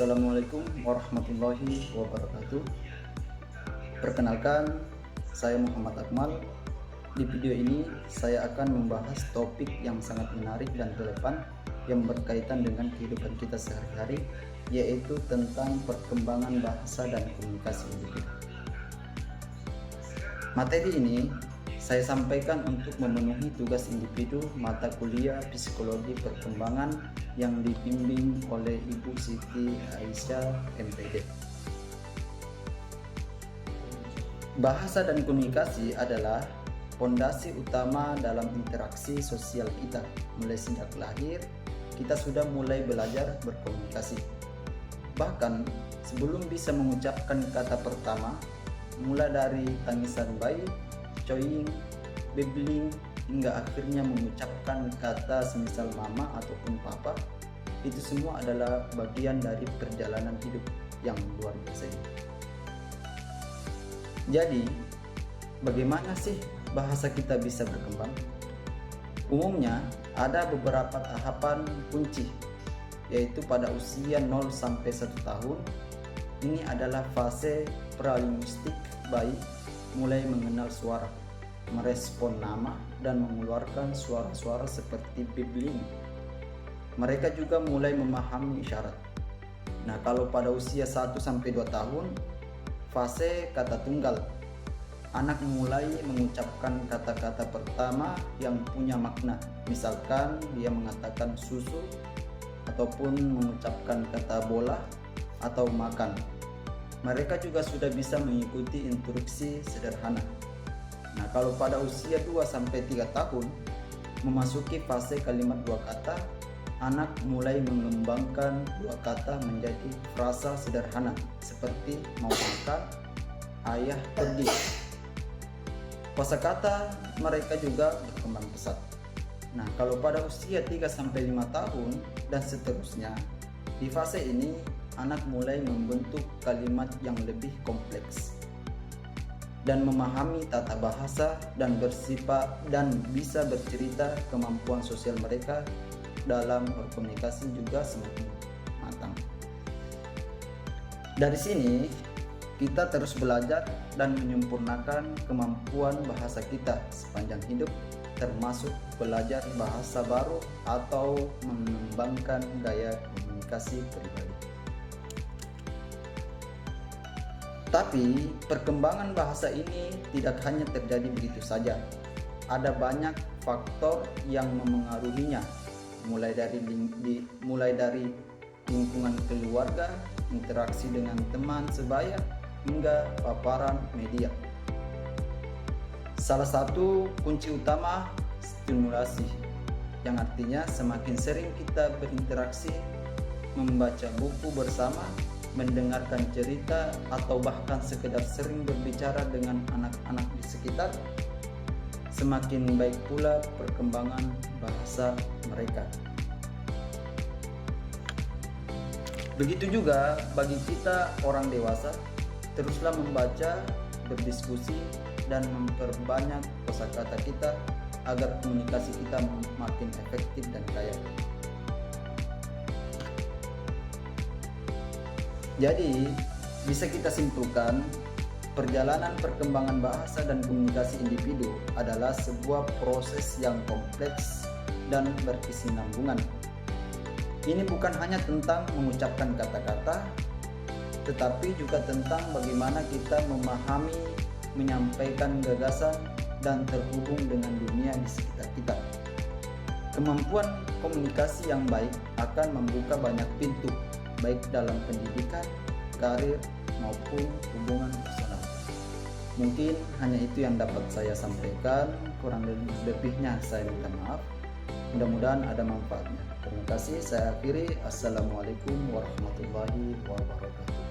Assalamualaikum warahmatullahi wabarakatuh. Perkenalkan, saya Muhammad Akmal. Di video ini saya akan membahas topik yang sangat menarik dan relevan yang berkaitan dengan kehidupan kita sehari-hari, yaitu tentang perkembangan bahasa dan komunikasi individu. Materi ini saya sampaikan untuk memenuhi tugas individu mata kuliah Psikologi Perkembangan yang dibimbing oleh Ibu Siti Aisyah MPD. Bahasa dan komunikasi adalah fondasi utama dalam interaksi sosial kita. Mulai sejak lahir, kita sudah mulai belajar berkomunikasi. Bahkan sebelum bisa mengucapkan kata pertama, mulai dari tangisan bayi, coying, babbling, hingga akhirnya mengucapkan kata semisal mama ataupun papa, itu semua adalah bagian dari perjalanan hidup yang luar biasa ini. Jadi, bagaimana sih bahasa kita bisa berkembang? Umumnya ada beberapa tahapan kunci, yaitu pada usia 0 sampai 1 tahun. Ini adalah fase pralinguistik bayi mulai mengenal suara, merespon nama, dan mengeluarkan suara-suara seperti babbling. Mereka juga mulai memahami isyarat. Nah, kalau pada usia 1 sampai 2 tahun, fase kata tunggal. Anak mulai mengucapkan kata-kata pertama yang punya makna. Misalkan dia mengatakan susu, ataupun mengucapkan kata bola atau makan. Mereka juga sudah bisa mengikuti instruksi sederhana. Nah, kalau pada usia 2 sampai 3 tahun memasuki fase kalimat 2 kata, anak mulai mengembangkan 2 kata menjadi frasa sederhana seperti mau makan, ayah pergi. Kosakata mereka juga berkembang pesat. Nah, kalau pada usia 3 sampai 5 tahun dan seterusnya, di fase ini anak mulai membentuk kalimat yang lebih kompleks dan memahami tata bahasa dan bersifat dan bisa bercerita. Kemampuan sosial mereka dalam berkomunikasi juga semakin matang. Dari sini kita terus belajar dan menyempurnakan kemampuan bahasa kita sepanjang hidup, termasuk belajar bahasa baru atau mengembangkan gaya komunikasi pribadi. Tapi perkembangan bahasa ini tidak hanya terjadi begitu saja. Ada banyak faktor yang memengaruhinya, mulai dari lingkungan keluarga, interaksi dengan teman sebaya, hingga paparan media. Salah satu kunci utama stimulasi, yang artinya semakin sering kita berinteraksi, membaca buku bersama, mendengarkan cerita, atau bahkan sekedar sering berbicara dengan anak-anak di sekitar, semakin baik pula perkembangan bahasa mereka. Begitu juga bagi kita orang dewasa, teruslah membaca, berdiskusi, dan memperbanyak kosakata kita agar komunikasi kita makin efektif dan kaya. Jadi, bisa kita simpulkan, perjalanan perkembangan bahasa dan komunikasi individu adalah sebuah proses yang kompleks dan berkesinambungan. Ini bukan hanya tentang mengucapkan kata-kata, tetapi juga tentang bagaimana kita memahami, menyampaikan gagasan, dan terhubung dengan dunia di sekitar kita. Kemampuan komunikasi yang baik akan membuka banyak pintu, baik dalam pendidikan, karir, maupun hubungan personal. Mungkin hanya itu yang dapat saya sampaikan, kurang lebihnya saya minta maaf. Mudah-mudahan ada manfaatnya. Terima kasih, saya akhiri. Assalamualaikum warahmatullahi wabarakatuh.